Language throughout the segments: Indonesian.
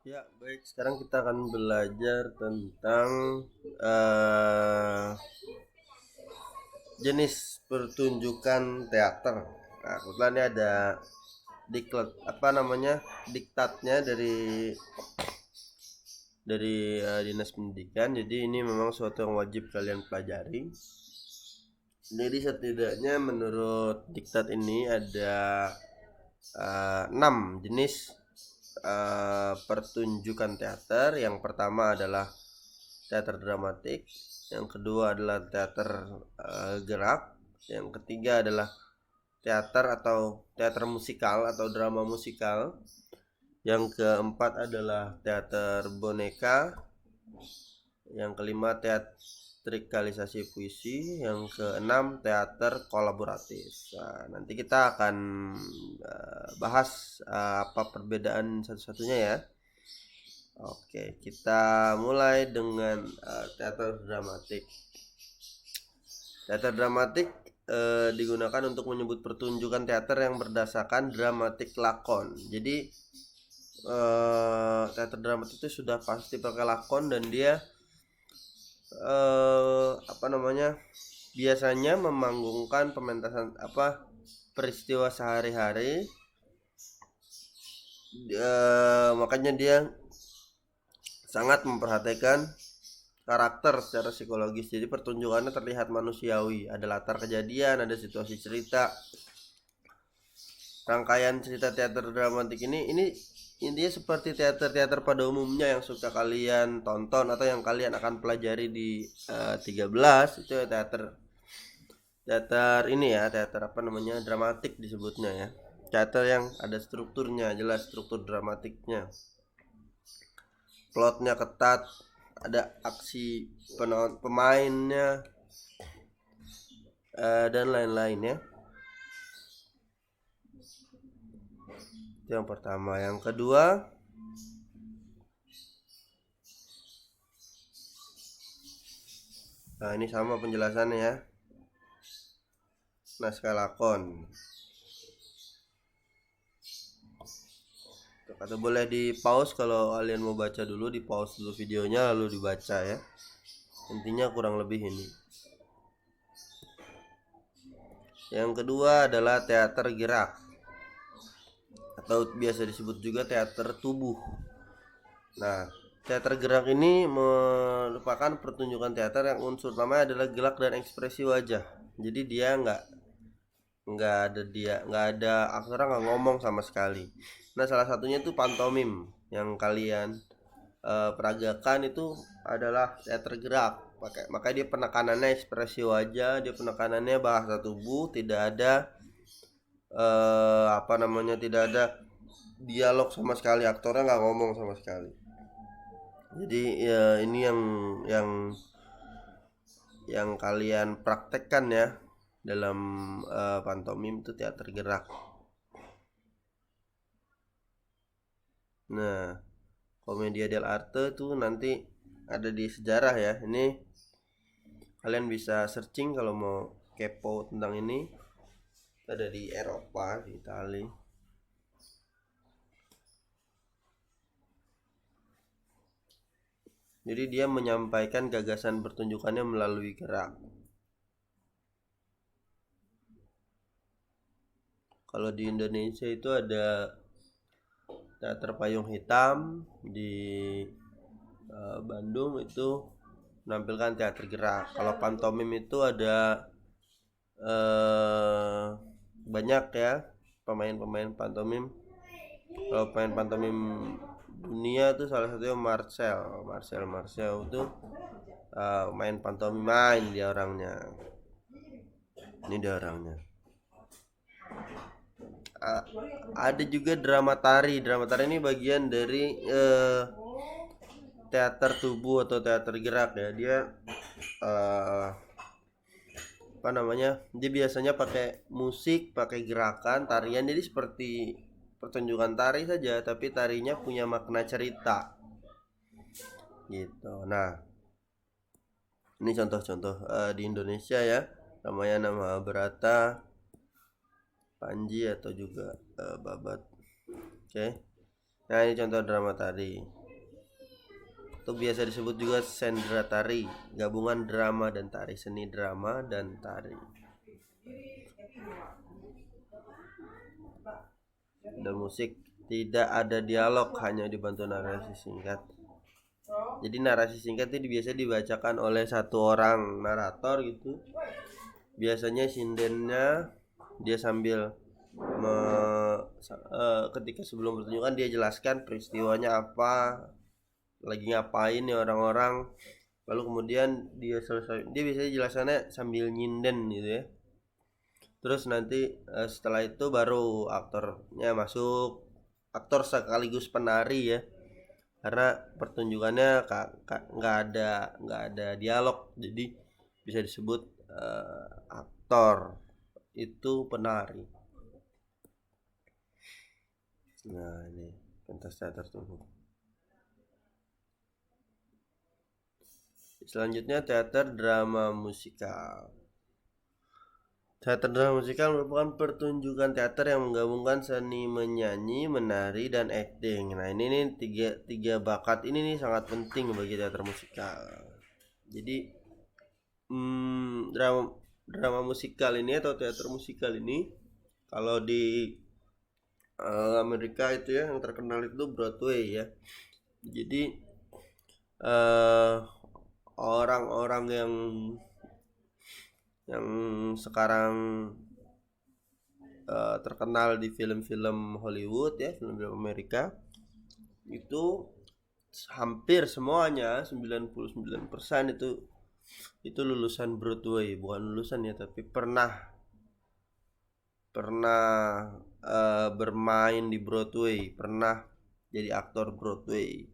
Ya, baik. Sekarang kita akan belajar tentang eh, jenis pertunjukan teater. Nah, kebetulan ini ada diklat apa namanya diktatnya dari Dinas Pendidikan. Jadi ini memang suatu yang wajib kalian pelajari. Jadi setidaknya menurut diktat ini ada 6 jenis pertunjukan teater. Yang pertama adalah teater dramatik, yang kedua adalah teater gerak, yang ketiga adalah teater atau teater musikal atau drama musikal, yang keempat adalah teater boneka, yang kelima teatrikalisasi puisi, yang keenam teater kolaboratif. Nah, nanti kita akan bahas apa perbedaan satu-satunya ya. Oke, kita mulai dengan teater dramatik. Teater dramatik digunakan untuk menyebut pertunjukan teater yang berdasarkan dramatik lakon. Jadi teater dramatik itu sudah pasti pakai lakon dan dia apa namanya? Biasanya memanggungkan pementasan apa peristiwa sehari-hari. Makanya dia sangat memperhatikan karakter secara psikologis. Jadi pertunjukannya terlihat manusiawi, ada latar kejadian, ada situasi cerita. Rangkaian cerita teater dramatik ini intinya seperti teater-teater pada umumnya yang suka kalian tonton atau yang kalian akan pelajari di 13 itu ya, teater teater ini ya, teater apa namanya, dramatik disebutnya ya. Teater yang ada strukturnya, jelas struktur dramatiknya, plotnya ketat, ada aksi pemainnya dan lain-lain ya. Itu yang pertama. Yang kedua, nah ini sama penjelasannya ya. Naskah lakon. Atau boleh di pause kalau kalian mau baca dulu, di pause dulu videonya lalu dibaca ya. Intinya kurang lebih ini. Yang kedua adalah teater gerak atau biasa disebut juga teater tubuh. Nah, teater gerak ini merupakan pertunjukan teater yang unsur utamanya adalah gerak dan ekspresi wajah. Jadi dia nggak ada aksara, nggak ngomong sama sekali. Nah, salah satunya itu pantomim yang kalian peragakan itu adalah teater gerak. Makanya dia penekanannya ekspresi wajah, dia penekanannya bahasa tubuh, tidak ada apa namanya, tidak ada dialog sama sekali, aktornya nggak ngomong sama sekali. Jadi ya ini yang kalian praktekkan ya dalam pantomim itu teater gerak. Nah, Commedia dell'arte itu nanti ada di sejarah ya. Ini kalian bisa searching kalau mau kepo tentang ini. Ada di Eropa, di Italia. Jadi dia menyampaikan gagasan pertunjukannya melalui gerak. Kalau di Indonesia itu ada teater payung hitam, di Bandung itu menampilkan teater gerak. Kalau pantomim itu ada eh, banyak ya pemain-pemain pantomim. Kalau pemain pantomim dunia tuh salah satunya Marcel itu main pantomim, main dia orangnya. Ini dia orangnya. Uh, ada juga drama tari. Drama tari ini bagian dari teater tubuh atau teater gerak ya. Dia uh, apa namanya, dia biasanya pakai musik, pakai gerakan tarian, jadi seperti pertunjukan tari saja tapi tarinya punya makna cerita gitu. Nah, ini contoh-contoh di Indonesia ya, namanya nama Brata, Panji atau juga Babat. Oke. Nah, ini contoh drama tari. Itu biasa disebut juga sendra tari, gabungan drama dan tari, seni drama dan tari. Dan musik tidak ada dialog, hanya dibantu narasi singkat. Jadi narasi singkat ini biasa dibacakan oleh satu orang narator gitu. Biasanya sindennya dia sambil ketika sebelum pertunjukan dia jelaskan peristiwanya apa, lagi ngapain nih orang-orang, lalu kemudian dia selesai, dia biasanya jelasannya sambil nyinden gitu ya. Terus nanti setelah itu baru aktornya masuk, aktor sekaligus penari ya, karena pertunjukannya nggak ada dialog, jadi bisa disebut aktor itu penari. Nah, ini pentas teater tubuh. Selanjutnya teater drama musikal. Teater drama musikal merupakan pertunjukan teater yang menggabungkan seni menyanyi, menari, dan akting. Nah, ini nih tiga bakat ini nih sangat penting bagi teater musikal. Jadi drama drama musikal ini atau teater musikal ini, kalau di Amerika itu ya yang terkenal itu Broadway ya. Jadi orang-orang yang sekarang terkenal di film-film Hollywood ya, film-film Amerika, itu hampir semuanya 99% itu lulusan Broadway, bukan lulusan ya, tapi pernah bermain di Broadway, pernah jadi aktor Broadway.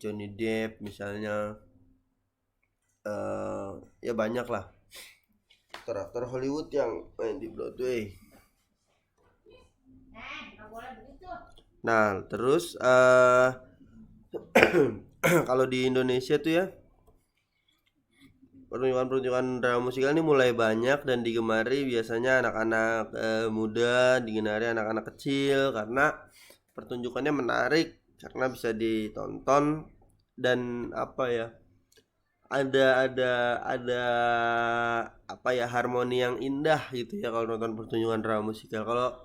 Johnny Depp misalnya, ya banyak lah aktor-aktor Hollywood yang main di Broadway. Nah, terus kalau di Indonesia tuh ya, pertunjukan-pertunjukan drama musikal ini mulai banyak dan digemari biasanya anak-anak muda, digemari anak-anak kecil karena pertunjukannya menarik, karena bisa ditonton dan apa ya, ada apa ya, harmoni yang indah gitu ya kalau nonton pertunjukan drama musikal. Kalau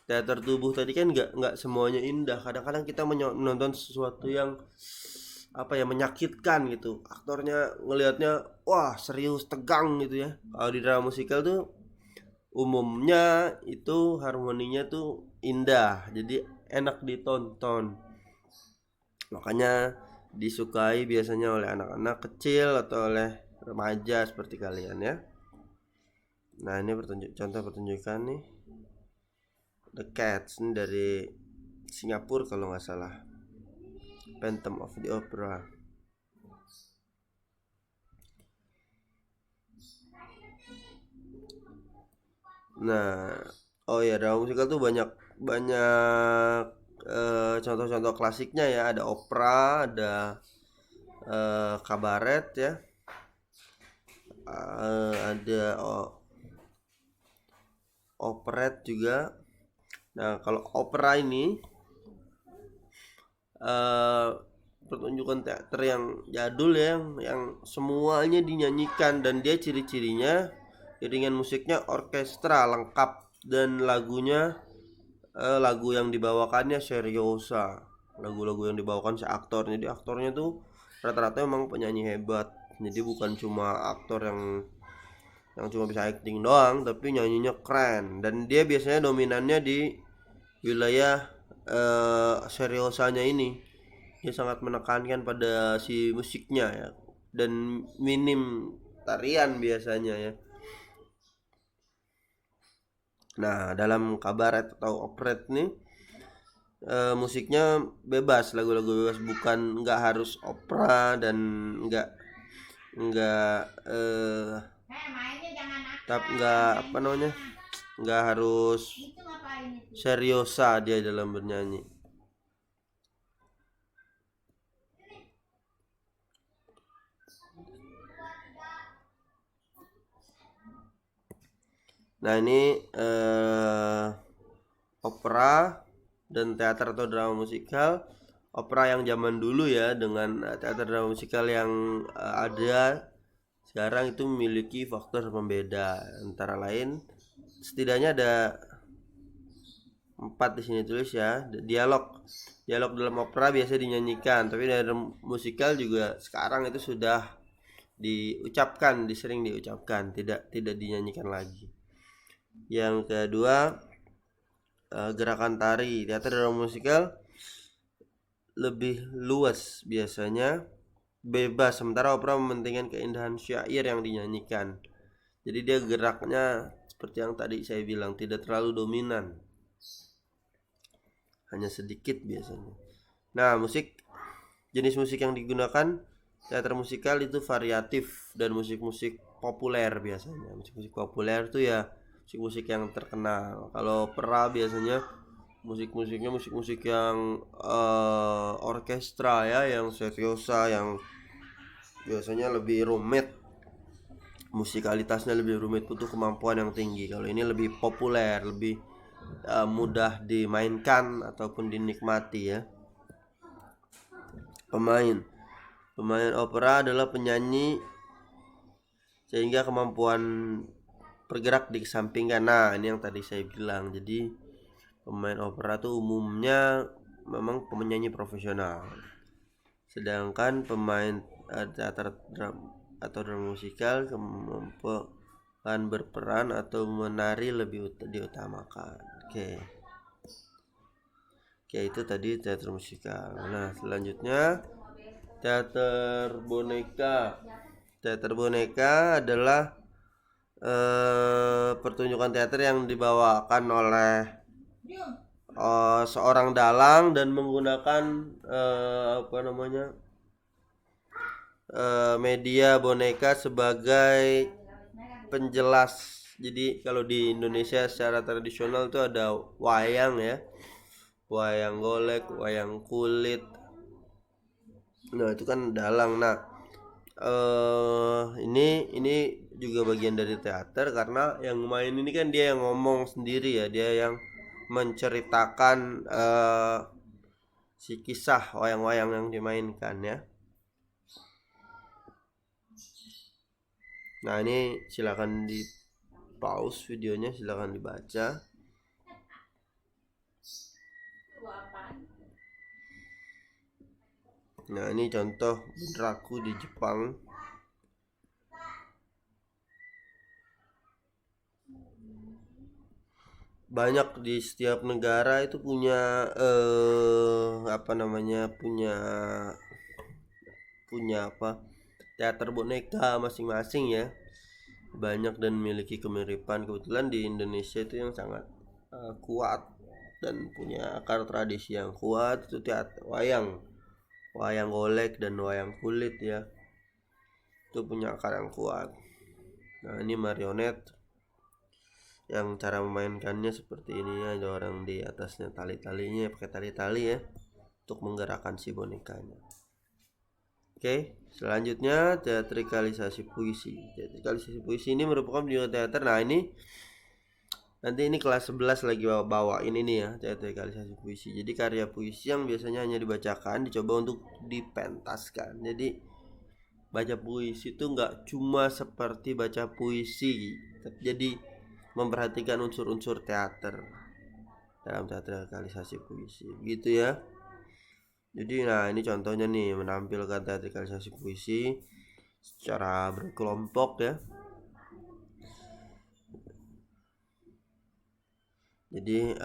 teater tubuh tadi kan nggak semuanya indah, kadang-kadang kita menonton sesuatu yang apa ya, menyakitkan gitu, aktornya ngelihatnya wah serius tegang gitu ya. Kalau di drama musikal tuh umumnya itu harmoninya tuh indah, jadi enak ditonton, makanya disukai biasanya oleh anak-anak kecil atau oleh remaja seperti kalian ya. Nah, ini contoh pertunjukan nih, The Cats, ini dari Singapura kalau nggak salah, Phantom of the Opera. Nah, oh ya, drama musikal tuh banyak banyak contoh-contoh klasiknya ya, ada opera, ada kabaret ya, ada operet juga. Nah, kalau opera ini pertunjukan teater yang jadul ya, yang semuanya dinyanyikan, dan dia ciri-cirinya iringan musiknya orkestra lengkap, dan lagunya lagu yang dibawakannya seriosa, lagu-lagu yang dibawakan si aktor. Jadi aktornya tuh rata-rata memang penyanyi hebat, jadi bukan cuma aktor yang cuma bisa acting doang, tapi nyanyinya keren, dan dia biasanya dominannya di wilayah seriosanya ini. Dia sangat menekankan pada si musiknya ya, dan minim tarian biasanya ya. Nah, dalam kabaret atau operet nih musiknya bebas, lagu-lagu bebas, bukan nggak harus opera, dan nggak tapi nggak apa namanya, nggak harus seriosa dia dalam bernyanyi. Nah, ini opera dan teater atau drama musikal. Opera yang zaman dulu ya dengan teater drama musikal yang ada sekarang itu memiliki faktor pembeda, antara lain setidaknya ada 4 di sini tulis ya. Dialog dalam opera biasa dinyanyikan, tapi dalam musikal juga sekarang itu sudah sering diucapkan, tidak dinyanyikan lagi. Yang kedua, gerakan tari. Teater drama musikal lebih luas biasanya, bebas, sementara opera mementingkan keindahan syair yang dinyanyikan. Jadi dia geraknya seperti yang tadi saya bilang, tidak terlalu dominan, hanya sedikit biasanya. Nah, jenis musik yang digunakan teater musikal itu variatif dan musik-musik populer biasanya. Musik-musik populer itu ya musik-musik yang terkenal. Kalau opera biasanya musik-musiknya musik-musik yang orkestra ya, yang seriosa, yang biasanya lebih rumit, musikalitasnya lebih rumit, butuh kemampuan yang tinggi. Kalau ini lebih populer, lebih mudah dimainkan ataupun dinikmati ya. Pemain opera adalah penyanyi sehingga kemampuan bergerak dikesampingkan. Nah, ini yang tadi saya bilang. Jadi pemain opera tuh umumnya memang penyanyi profesional. Sedangkan pemain teater atau drama musikal kemampuan berperan atau menari lebih diutamakan. Oke, itu tadi teater musikal. Nah, selanjutnya teater boneka. Teater boneka adalah pertunjukan teater yang dibawakan oleh seorang dalang dan menggunakan media boneka sebagai penjelas. Jadi kalau di Indonesia secara tradisional itu ada wayang ya, wayang golek, wayang kulit. Nah, itu kan dalang. Nah, ini juga bagian dari teater, karena yang main ini kan dia yang ngomong sendiri ya, dia yang menceritakan si kisah wayang-wayang yang dimainkan ya. Nah, ini silakan di pause videonya, silakan dibaca. Nah, ini contoh bunraku di Jepang. Banyak di setiap negara itu punya punya teater boneka masing-masing ya. Banyak dan memiliki kemiripan. Kebetulan di Indonesia itu yang sangat kuat dan punya akar tradisi yang kuat itu teater wayang golek dan wayang kulit ya. Itu punya akar yang kuat. Nah, ini marionet yang cara memainkannya seperti ini ya, ada orang di atasnya tali-talinya, pakai tali-tali ya untuk menggerakkan si bonekanya. Oke, selanjutnya teatrikalisasi puisi. Teatrikalisasi puisi ini merupakan bentuk teater. Nah, ini nanti ini kelas 11 lagi bawain ini ya, teatrikalisasi puisi. Jadi karya puisi yang biasanya hanya dibacakan dicoba untuk dipentaskan. Jadi baca puisi itu nggak cuma seperti baca puisi, jadi memperhatikan unsur-unsur teater dalam teatrikalisasi puisi gitu ya. Jadi nah, ini contohnya nih, menampilkan teatrikalisasi puisi secara berkelompok ya. Jadi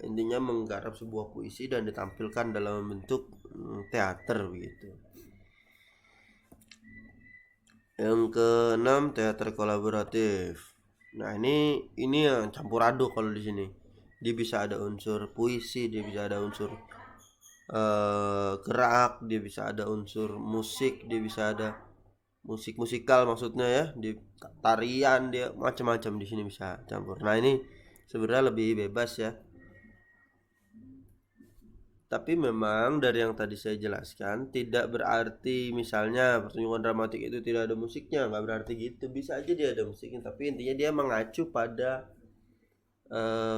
intinya menggarap sebuah puisi dan ditampilkan dalam bentuk teater begitu. Yang keenam, teater kolaboratif. Nah, ini yang campur aduk kalau di sini. Dia bisa ada unsur puisi, dia bisa ada unsur gerak, dia bisa ada unsur musik, dia bisa ada musikal maksudnya ya, di tarian, dia macam-macam di sini bisa campur. Nah, ini sebenarnya lebih bebas ya. Tapi memang dari yang tadi saya jelaskan tidak berarti misalnya pertunjukan dramatik itu tidak ada musiknya, nggak berarti gitu. Bisa aja dia ada musiknya, tapi intinya dia mengacu pada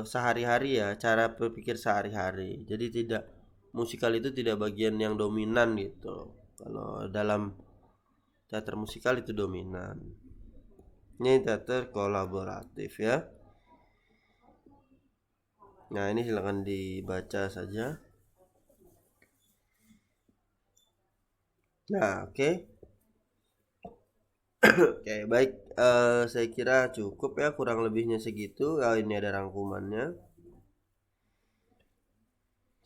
sehari-hari ya, cara berpikir sehari-hari. Jadi tidak, musikal itu tidak bagian yang dominan gitu. Kalau dalam teater musikal itu dominan. Ini teater kolaboratif ya. Nah, ini silakan dibaca saja. Nah, oke. Oke, baik. Saya kira cukup ya, kurang lebihnya segitu. Ini ada rangkumannya.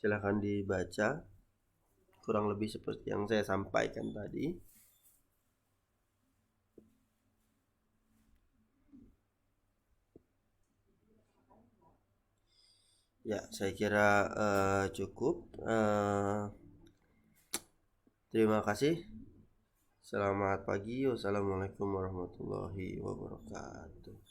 Silahkan dibaca. Kurang lebih seperti yang saya sampaikan tadi. Ya, saya kira cukup. Terima kasih. Selamat pagi. Wassalamualaikum warahmatullahi wabarakatuh.